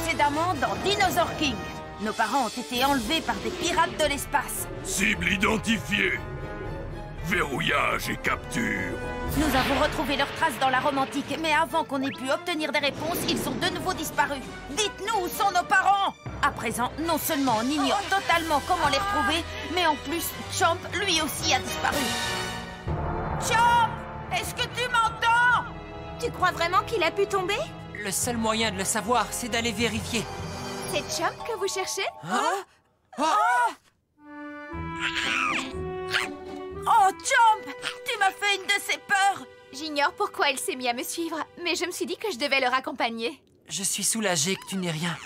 Précédemment dans Dinosaur King. Nos parents ont été enlevés par des pirates de l'espace. Cible identifiée. Verrouillage et capture. Nous avons retrouvé leurs traces dans la Rome antique, mais avant qu'on ait pu obtenir des réponses, ils ont de nouveau disparu. Dites-nous où sont nos parents? À présent, non seulement on ignore totalement comment les retrouver, mais en plus, Chomp, lui aussi, a disparu. Chomp! Est-ce que tu m'entends? Tu crois vraiment qu'il a pu tomber? Le seul moyen de le savoir, c'est d'aller vérifier. C'est Chomp que vous cherchez? Oh, Chomp! Tu m'as fait une de ces peurs! J'ignore pourquoi il s'est mis à me suivre, mais je me suis dit que je devais le raccompagner. Je suis soulagée que tu n'aies rien.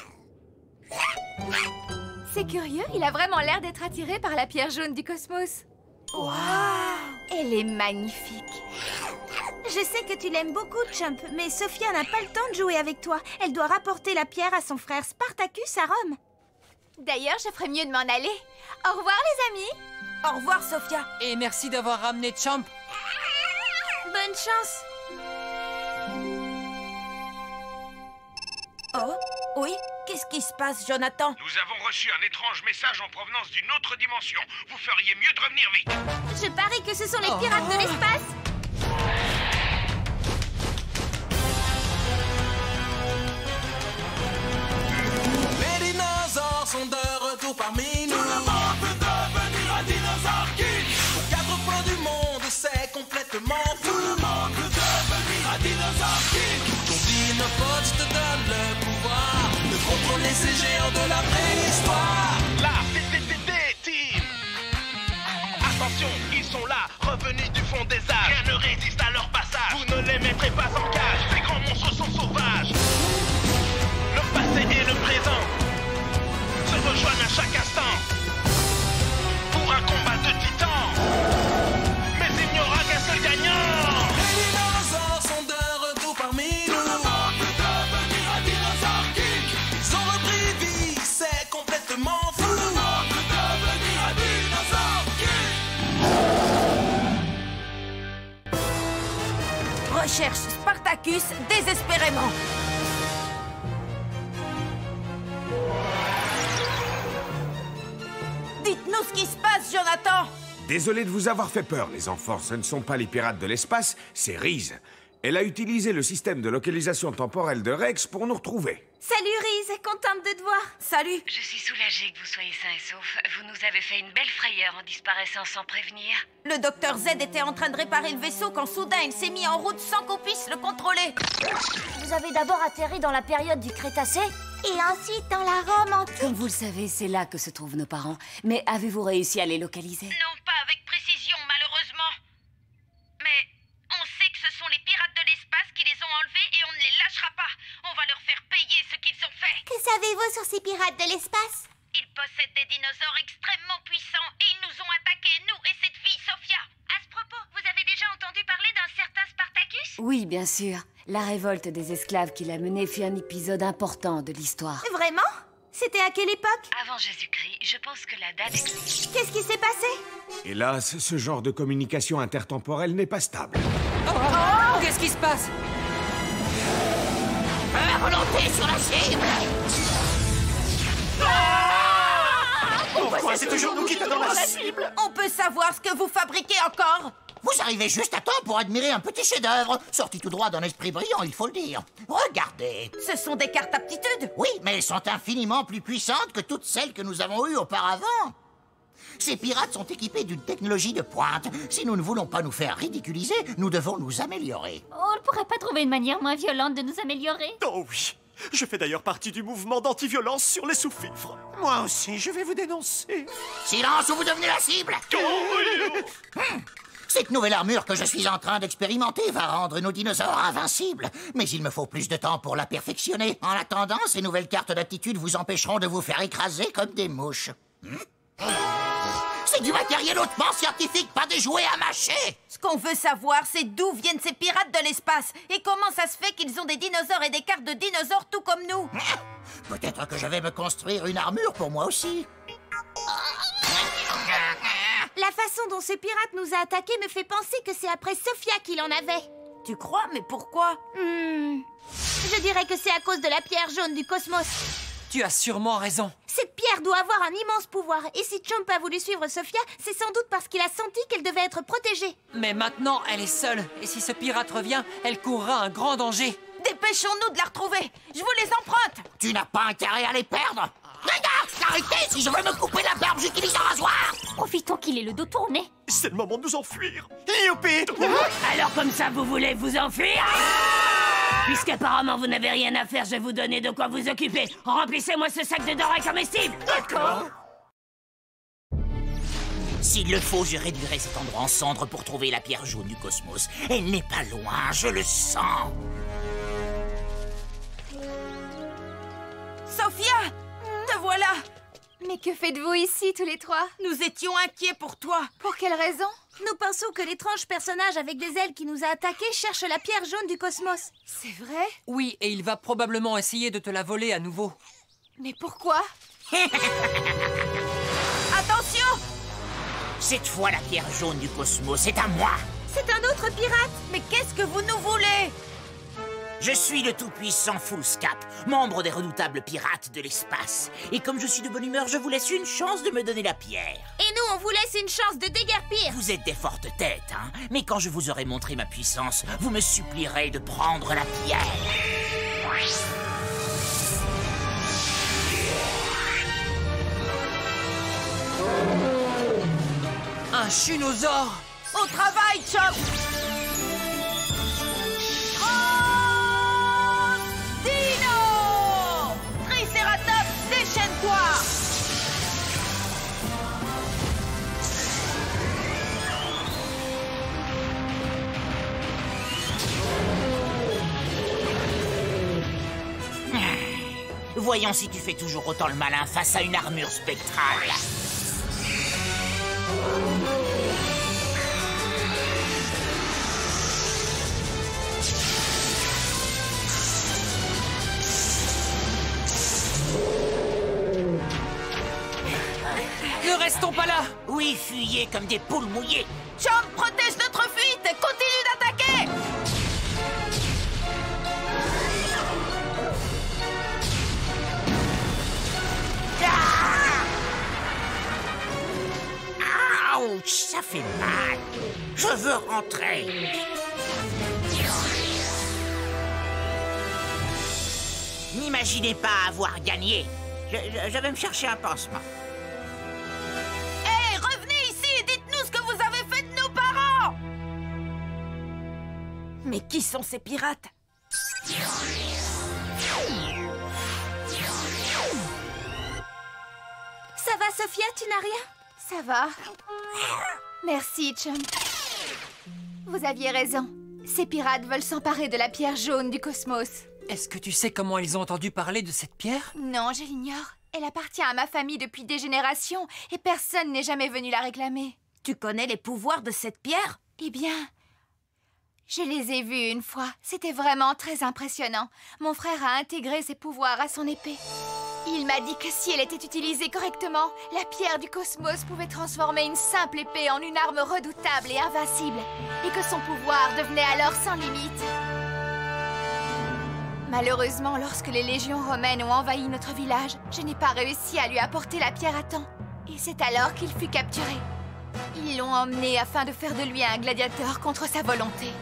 C'est curieux, il a vraiment l'air d'être attiré par la pierre jaune du cosmos. Waouh! Elle est magnifique. Je sais que tu l'aimes beaucoup, Chomp, mais Sophia n'a pas le temps de jouer avec toi. Elle doit rapporter la pierre à son frère Spartacus à Rome. D'ailleurs, je ferais mieux de m'en aller. Au revoir, les amis. Au revoir, Sophia. Et merci d'avoir ramené Chomp. Bonne chance. Oh, oui? Qu'est-ce qui se passe, Jonathan? Nous avons reçu un étrange message en provenance d'une autre dimension. Vous feriez mieux de revenir vite. Je parie que ce sont les pirates de l'espace. Les dinosaures sont de retour parmi nous. Tout le monde veut devenir un dinosaure king. Aux quatre coins du monde, c'est complètement fou. Tout le monde veut devenir un dinosaure king. Ton dinopode te donne le pouvoir de contrôler ces géants de la préhistoire. La TTTT Team. Attention, ils sont là, revenus du fond des âges. Rien ne résiste à leur passage. Vous ne les mettrez pas en cage. Ces grands monstres sont sauvages. Le passé et le présent se rejoignent à chaque instant pour un combat de titans. Mais il n'y aura qu'un seul gagnant. Les dinosaures sont de retour parmi nous. Tout le monde veut devenir un dinosaure king. Ils ont repris vie, c'est complètement fou. Tout le monde veut devenir un dinosaure king. Recherche Spartacus désespérément. Dites-nous ce qui se passe, Jonathan. Désolé de vous avoir fait peur, les enfants. Ce ne sont pas les pirates de l'espace, c'est Reese. Elle a utilisé le système de localisation temporelle de Rex pour nous retrouver. Salut, Reese, contente de te voir. Salut. Je suis soulagée que vous soyez sains et saufs. Vous nous avez fait une belle frayeur en disparaissant sans prévenir. Le docteur Z était en train de réparer le vaisseau quand soudain il s'est mis en route sans qu'on puisse le contrôler. Vous avez d'abord atterri dans la période du Crétacé? Et ensuite dans la Rome antique. Comme vous le savez, c'est là que se trouvent nos parents. Mais avez-vous réussi à les localiser? Non, pas avec précision, malheureusement. Mais on sait que ce sont les pirates de l'espace qui les ont enlevés et on ne les lâchera pas. On va leur faire payer ce qu'ils ont fait. Que savez-vous sur ces pirates de l'espace? Ils possèdent des dinosaures extrêmement puissants et ils nous ont attaqués, nous et cette fille, Sophia. À ce propos, vous avez déjà entendu parler d'un certain Spartacus? Oui, bien sûr. La révolte des esclaves qu'il a menée fut un épisode important de l'histoire. Vraiment? C'était à quelle époque? Avant Jésus-Christ, je pense que la date existe. Qu'est-ce qui s'est passé? Hélas, ce genre de communication intertemporelle n'est pas stable. Qu'est-ce qui se passe? À volonté sur la cible. Pourquoi c'est toujours nous qui tenons la cible? On peut savoir ce que vous fabriquez encore? Vous arrivez juste à temps pour admirer un petit chef-d'œuvre, sorti tout droit d'un esprit brillant, il faut le dire. Regardez. Ce sont des cartes aptitude? Oui, mais elles sont infiniment plus puissantes que toutes celles que nous avons eues auparavant. Ces pirates sont équipés d'une technologie de pointe. Si nous ne voulons pas nous faire ridiculiser, nous devons nous améliorer. On ne pourrait pas trouver une manière moins violente de nous améliorer? Oh oui. Je fais d'ailleurs partie du mouvement d'anti-violence sur les sous-fifres. Moi aussi, je vais vous dénoncer. Silence ou vous devenez la cible. Cette nouvelle armure que je suis en train d'expérimenter va rendre nos dinosaures invincibles. Mais il me faut plus de temps pour la perfectionner. En attendant, ces nouvelles cartes d'aptitude vous empêcheront de vous faire écraser comme des mouches. C'est du matériel hautement scientifique, pas des jouets à mâcher. Ce qu'on veut savoir, c'est d'où viennent ces pirates de l'espace et comment ça se fait qu'ils ont des dinosaures et des cartes de dinosaures tout comme nous. Peut-être que je vais me construire une armure pour moi aussi. La façon dont ce pirate nous a attaqués me fait penser que c'est après Sophia qu'il en avait. Tu crois? Mais pourquoi? Je dirais que c'est à cause de la pierre jaune du cosmos. Tu as sûrement raison. Cette pierre doit avoir un immense pouvoir. Et si Chomp a voulu suivre Sophia, c'est sans doute parce qu'il a senti qu'elle devait être protégée. Mais maintenant, elle est seule. Et si ce pirate revient, elle courra un grand danger. Dépêchons-nous de la retrouver. Je vous les emprunte. Tu n'as pas intérêt à les perdre. Regarde, arrêtez. Si je veux me couper la barbe, j'utilise un rasoir. Profitons qu'il ait le dos tourné. C'est le moment de nous enfuir. Youpi! Alors comme ça, vous voulez vous enfuir? Puisqu'apparemment vous n'avez rien à faire, je vais vous donner de quoi vous occuper. Remplissez-moi ce sac de denrées comestibles. D'accord. S'il le faut, je réduirai cet endroit en cendres pour trouver la pierre jaune du cosmos. Elle n'est pas loin, je le sens. Sophia, te voilà. Mais que faites-vous ici, tous les trois? Nous étions inquiets pour toi. Pour quelle raison? Nous pensons que l'étrange personnage avec des ailes qui nous a attaqués cherche la pierre jaune du cosmos. C'est vrai? Oui, et il va probablement essayer de te la voler à nouveau. Mais pourquoi? Attention! Cette fois, la pierre jaune du cosmos est à moi. C'est un autre pirate. Mais qu'est-ce que vous nous voulez? Je suis le tout-puissant Foolscap, membre des redoutables pirates de l'espace. Et comme je suis de bonne humeur, je vous laisse une chance de me donner la pierre. Et nous, on vous laisse une chance de déguerpir. Vous êtes des fortes têtes, hein? Mais quand je vous aurai montré ma puissance, vous me supplierez de prendre la pierre. Un chunosaure! Au travail, Chomp! Dino! Triceratops, déchaîne-toi! Voyons si tu fais toujours autant le malin face à une armure spectrale. Ne restons pas là! Oui, fuyez comme des poules mouillées. Chomp, protège notre fuite! Continue d'attaquer! Ouch, ça fait mal. Je veux rentrer. N'imaginez pas avoir gagné. Je vais me chercher un pansement. Hé, revenez ici et dites-nous ce que vous avez fait de nos parents! Mais qui sont ces pirates? Ça va, Sophia, tu n'as rien? Ça va. Merci, Chomp. Vous aviez raison. Ces pirates veulent s'emparer de la pierre jaune du cosmos. Est-ce que tu sais comment ils ont entendu parler de cette pierre? Non, je l'ignore. Elle appartient à ma famille depuis des générations et personne n'est jamais venu la réclamer. Tu connais les pouvoirs de cette pierre? Eh bien, je les ai vus une fois. C'était vraiment très impressionnant. Mon frère a intégré ses pouvoirs à son épée. Il m'a dit que si elle était utilisée correctement, la pierre du cosmos pouvait transformer une simple épée en une arme redoutable et invincible, et que son pouvoir devenait alors sans limite. Malheureusement, lorsque les légions romaines ont envahi notre village, je n'ai pas réussi à lui apporter la pierre à temps. Et c'est alors qu'il fut capturé. Ils l'ont emmené afin de faire de lui un gladiateur contre sa volonté.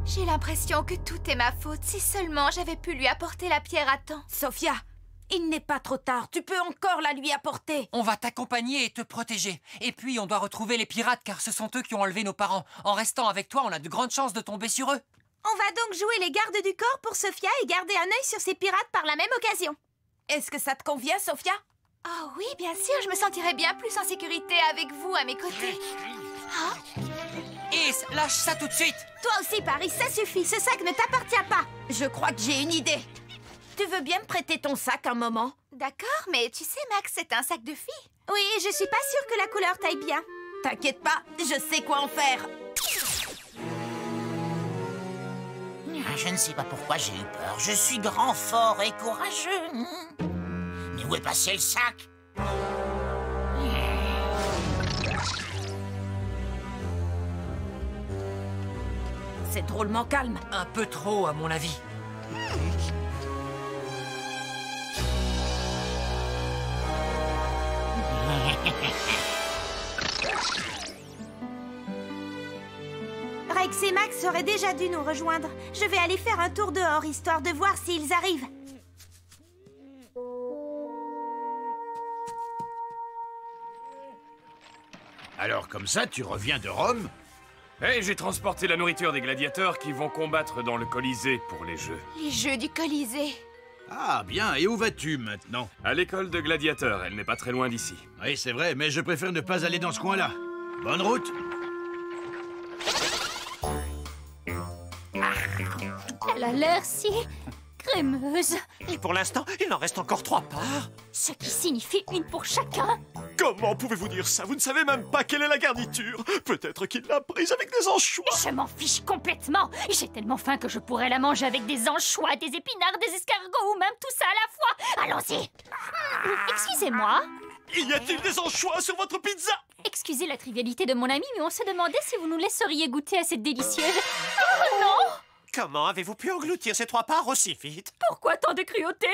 J'ai l'impression que tout est ma faute. Si seulement j'avais pu lui apporter la pierre à temps. Sophia, il n'est pas trop tard. Tu peux encore la lui apporter. On va t'accompagner et te protéger. Et puis, on doit retrouver les pirates car ce sont eux qui ont enlevé nos parents. En restant avec toi, on a de grandes chances de tomber sur eux. On va donc jouer les gardes du corps pour Sophia et garder un œil sur ces pirates par la même occasion. Est-ce que ça te convient, Sophia? Oh oui, bien sûr, je me sentirais bien plus en sécurité avec vous à mes côtés. Hein? Is, lâche ça tout de suite! Toi aussi, Paris, ça suffit, ce sac ne t'appartient pas. Je crois que j'ai une idée. Tu veux bien me prêter ton sac un moment? D'accord, mais tu sais, Max, c'est un sac de fille. Oui, je suis pas sûre que la couleur taille bien. T'inquiète pas, je sais quoi en faire. Je ne sais pas pourquoi j'ai eu peur. Je suis grand, fort et courageux. Mais où est passé le sac? C'est drôlement calme. Un peu trop, à mon avis. Rex et Max auraient déjà dû nous rejoindre. Je vais aller faire un tour dehors, histoire de voir s'ils arrivent. Alors comme ça, tu reviens de Rome? J'ai transporté la nourriture des gladiateurs qui vont combattre dans le Colisée pour les Jeux. Les Jeux du Colisée. Ah, bien. Et où vas-tu maintenant? À l'école de gladiateurs, elle n'est pas très loin d'ici. Oui, c'est vrai, mais je préfère ne pas aller dans ce coin-là. Bonne route. Elle a l'air si crémeuse. Et pour l'instant, il en reste encore 3 parts. Ce qui signifie une pour chacun. Comment pouvez-vous dire ça? Vous ne savez même pas quelle est la garniture. Peut-être qu'il l'a prise avec des anchois. Je m'en fiche complètement. J'ai tellement faim que je pourrais la manger avec des anchois, des épinards, des escargots ou même tout ça à la fois. Allons-y. Excusez-moi. Y a-t-il des anchois sur votre pizza? Excusez la trivialité de mon ami, mais on se demandait si vous nous laisseriez goûter à cette délicieuse... Oh non! Comment avez-vous pu engloutir ces 3 parts aussi vite? Pourquoi tant de cruauté?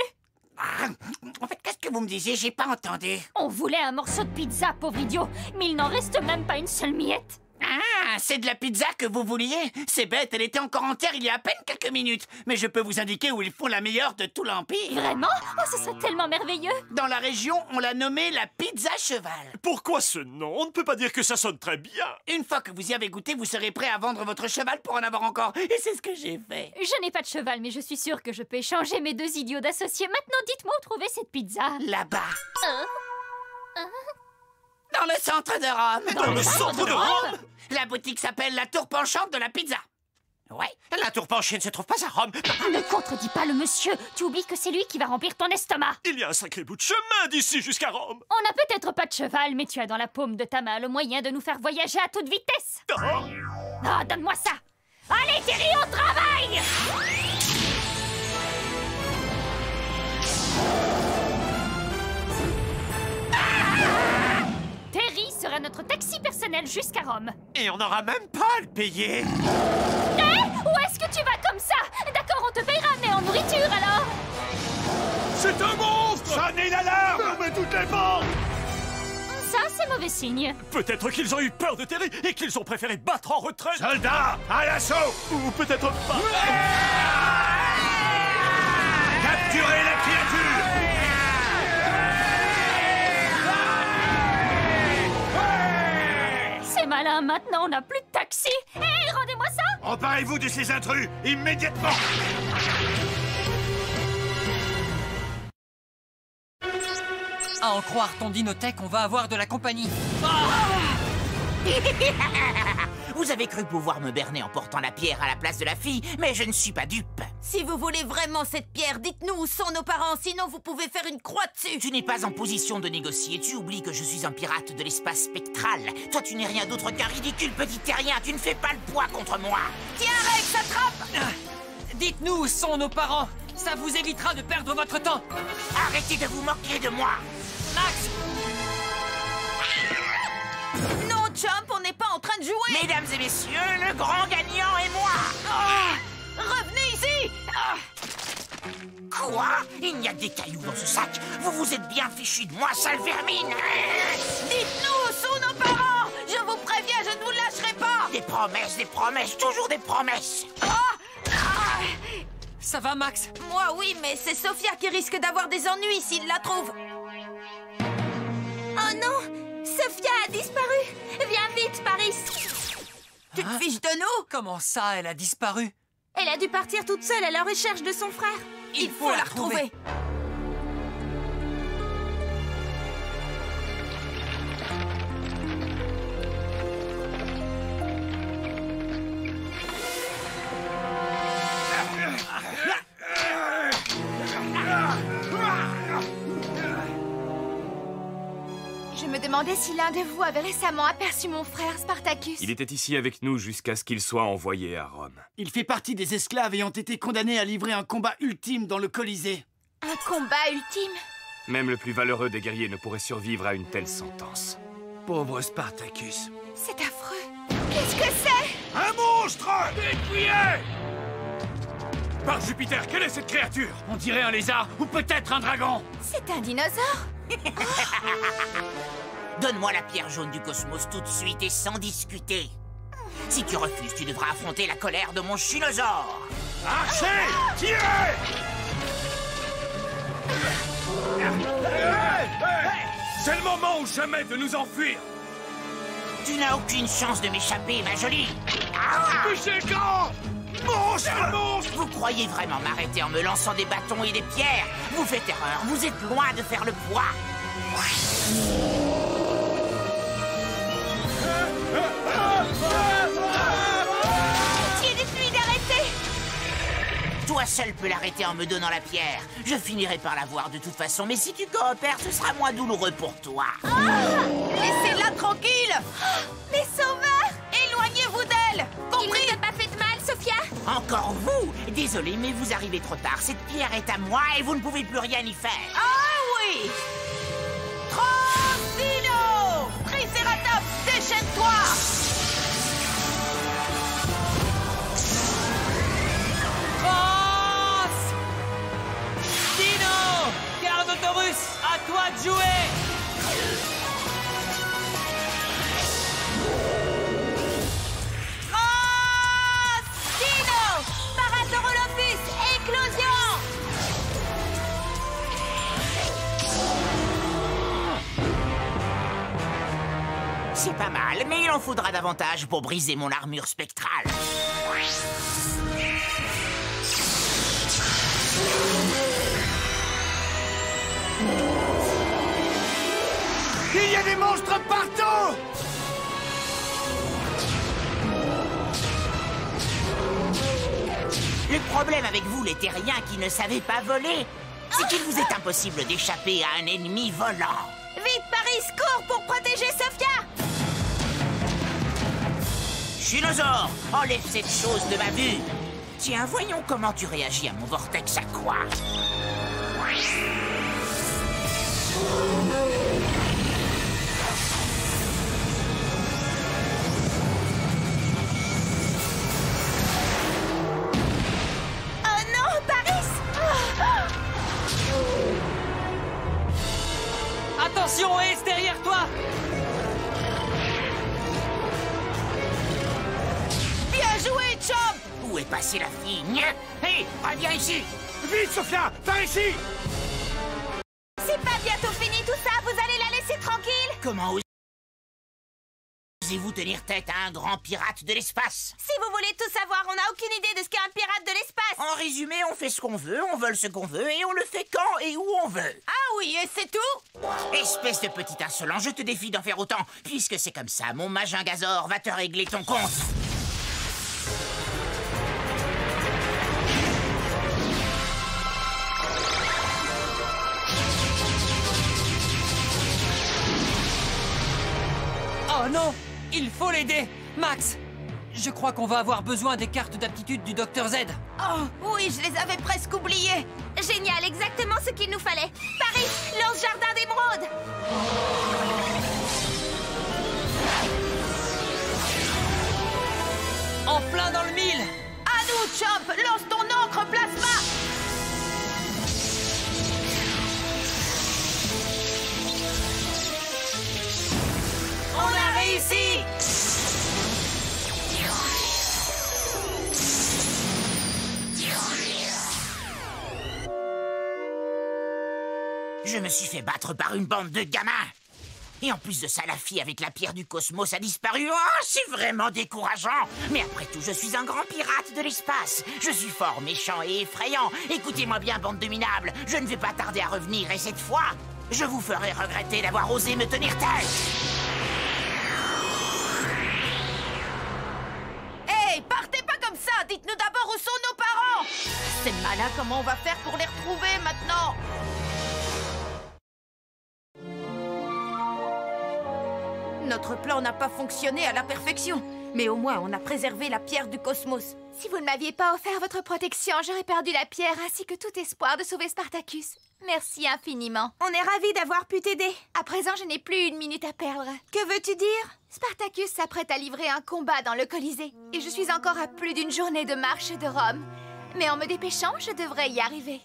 En fait, qu'est-ce que vous me disiez? J'ai pas entendu. On voulait un morceau de pizza, pauvre idiot, mais il n'en reste même pas une seule miette. Ah, c'est de la pizza que vous vouliez? C'est bête, elle était encore entière il y a à peine quelques minutes. Mais je peux vous indiquer où ils font la meilleure de tout l'Empire. Vraiment? Oh, ce serait tellement merveilleux. Dans la région, on l'a nommée la pizza cheval. Pourquoi ce nom? On ne peut pas dire que ça sonne très bien. Une fois que vous y avez goûté, vous serez prêt à vendre votre cheval pour en avoir encore. Et c'est ce que j'ai fait. Je n'ai pas de cheval, mais je suis sûre que je peux échanger mes 2 idiots d'associés. Maintenant, dites-moi où trouver cette pizza. Là-bas. Dans le centre de Rome. Dans le centre de Rome? La boutique s'appelle la Tour Penchante de la Pizza. Ouais. La tour penchée ne se trouve pas à Rome. Ne contredis pas le monsieur. Tu oublies que c'est lui qui va remplir ton estomac. Il y a un sacré bout de chemin d'ici jusqu'à Rome. On n'a peut-être pas de cheval, mais tu as dans la paume de ta main le moyen de nous faire voyager à toute vitesse. Oh, donne-moi ça. Allez, Terry, au travail! Terry sera notre taxi personnel jusqu'à Rome. Et on n'aura même pas à le payer. Où est-ce que tu vas comme ça? D'accord, on te payera, mais en nourriture alors. C'est un monstre! Sonnez l'alarme! Fermez toutes les portes! Ça, c'est mauvais signe. Peut-être qu'ils ont eu peur de Terry et qu'ils ont préféré battre en retraite. Soldats, à l'assaut! Ou peut-être pas. Capturez la créature! C'est malin, maintenant on n'a plus de taxi. Hé, rendez-moi ça! Emparez-vous de ces intrus, immédiatement! À en croire ton dinothèque, on va avoir de la compagnie. Vous avez cru pouvoir me berner en portant la pierre à la place de la fille, mais je ne suis pas dupe. Si vous voulez vraiment cette pierre, dites-nous où sont nos parents, sinon vous pouvez faire une croix dessus. Tu n'es pas en position de négocier, tu oublies que je suis un pirate de l'espace spectral. Toi, tu n'es rien d'autre qu'un ridicule petit terrien, tu ne fais pas le poids contre moi. Tiens, Rex, attrape! Dites-nous où sont nos parents. Ça vous évitera de perdre votre temps. Arrêtez de vous moquer de moi. Max! Non, Chump, on n'est pas en train de jouer. Mesdames et messieurs, le grand gagnant est moi. Revenez ici. Quoi? Il n'y a que des cailloux dans ce sac. Vous vous êtes bien fichu de moi, sale vermine. Dites-nous où sont nos parents. Je vous préviens, je ne vous lâcherai pas. Des promesses, toujours des promesses. Ça va, Max? Moi, oui, mais c'est Sophia qui risque d'avoir des ennuis s'il la trouve. Oh non! Sophia a disparu! Viens vite, Paris! Tu te fiches de nous? Comment ça, elle a disparu? Elle a dû partir toute seule à la recherche de son frère. Il faut la retrouver. Je me demandais si l'un de vous avait récemment aperçu mon frère Spartacus. Il était ici avec nous jusqu'à ce qu'il soit envoyé à Rome. Il fait partie des esclaves ayant été condamnés à livrer un combat ultime dans le Colisée. Un combat ultime? Même le plus valeureux des guerriers ne pourrait survivre à une telle sentence. Pauvre Spartacus. C'est affreux. Qu'est-ce que c'est? Un monstre! Décriez! Par Jupiter, quelle est cette créature? On dirait un lézard ou peut-être un dragon. C'est un dinosaure. Donne-moi la pierre jaune du cosmos tout de suite et sans discuter. Si tu refuses, tu devras affronter la colère de mon Shinosaure. Archer! Tirez! C'est le moment ou jamais de nous enfuir. Tu n'as aucune chance de m'échapper, ma jolie. Touchez le camp! Monstre! Monstre! Vous croyez vraiment m'arrêter en me lançant des bâtons et des pierres? Vous faites erreur, vous êtes loin de faire le poids. Qui est des fluides arrêtés? Toi seul peux l'arrêter en me donnant la pierre. Je finirai par l'avoir de toute façon, mais si tu coopères, ce sera moins douloureux pour toi. Laissez-la tranquille. Les sauveurs! Éloignez-vous d'elle. Compris? Il ne t'a pas fait de mal, Sophia? Encore vous? Désolé, mais vous arrivez trop tard. Cette pierre est à moi et vous ne pouvez plus rien y faire. Ah oui! Transdino! Triceratops, déchaîne-toi! Dino! Carnotaurus, à toi de jouer! Dino! Parasaurolophus, éclosion! C'est pas mal, mais il en faudra davantage pour briser mon armure spectrale. Il y a des monstres partout! Le problème avec vous, les terriens qui ne savez pas voler, c'est qu'il vous est impossible d'échapper à un ennemi volant. Vite, Paris, cours pour protéger Sophia! Shinosaure, enlève cette chose de ma vue. Tiens, voyons comment tu réagis à mon vortex aqua. Oh non, Paris! Attention, Ace, derrière toi! Bien joué, Chomp! Où est passée la fille? Hé, reviens ici! Vite, Sophia, par ici! C'est pas bientôt fini tout ça, vous allez la laisser tranquille? Comment osez-vous tenir tête à un grand pirate de l'espace? Si vous voulez tout savoir, on n'a aucune idée de ce qu'est un pirate de l'espace. En résumé, on fait ce qu'on veut, on vole ce qu'on veut, et on le fait quand et où on veut. Ah oui, et c'est tout? Espèce de petit insolent, je te défie d'en faire autant. Puisque c'est comme ça, mon Majingazor va te régler ton compte. Oh non! Il faut l'aider! Max! Je crois qu'on va avoir besoin des cartes d'aptitude du Dr Z. Oh, oui, je les avais presque oubliées. Génial, exactement ce qu'il nous fallait. Paris, lance Jardin d'émeraude. En plein dans le mille! À nous, Chomp! Lance ton encre plasma! On a réussi! Je me suis fait battre par une bande de gamins. Et en plus de ça, la fille avec la pierre du cosmos a disparu. Oh, c'est vraiment décourageant. Mais après tout, je suis un grand pirate de l'espace. Je suis fort, méchant et effrayant. Écoutez-moi bien, bande de minables. Je ne vais pas tarder à revenir et cette fois, je vous ferai regretter d'avoir osé me tenir tête. Hey, partez pas comme ça! Dites-nous d'abord où sont nos parents! C'est malin, comment on va faire pour les retrouver maintenant? Notre plan n'a pas fonctionné à la perfection. Mais au moins, on a préservé la pierre du cosmos. Si vous ne m'aviez pas offert votre protection, j'aurais perdu la pierre ainsi que tout espoir de sauver Spartacus. Merci infiniment. On est ravis d'avoir pu t'aider. À présent, je n'ai plus une minute à perdre. Que veux-tu dire? Spartacus s'apprête à livrer un combat dans le Colisée. Et je suis encore à plus d'une journée de marche de Rome. Mais en me dépêchant, je devrais y arriver.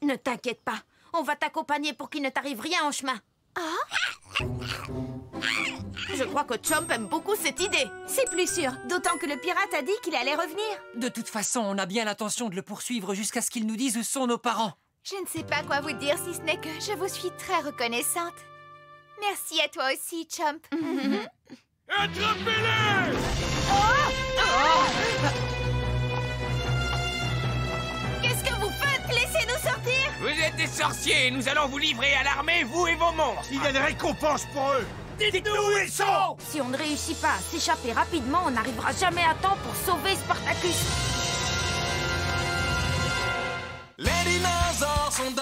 Ne t'inquiète pas. On va t'accompagner pour qu'il ne t'arrive rien en chemin. Ah? Je crois que Chomp aime beaucoup cette idée. C'est plus sûr, d'autant que le pirate a dit qu'il allait revenir. De toute façon, on a bien l'intention de le poursuivre jusqu'à ce qu'il nous dise où sont nos parents. Je ne sais pas quoi vous dire si ce n'est que je vous suis très reconnaissante. Merci à toi aussi, Chomp. Attrapez-les! Qu'est-ce que vous faites? Laissez-nous sortir! Vous êtes des sorciers et nous allons vous livrer à l'armée, vous et vos monstres. Il y a des récompenses pour eux. Dites-nous où ils sont! Si on ne réussit pas à s'échapper rapidement, on n'arrivera jamais à temps pour sauver Spartacus. Les dinosaures sont de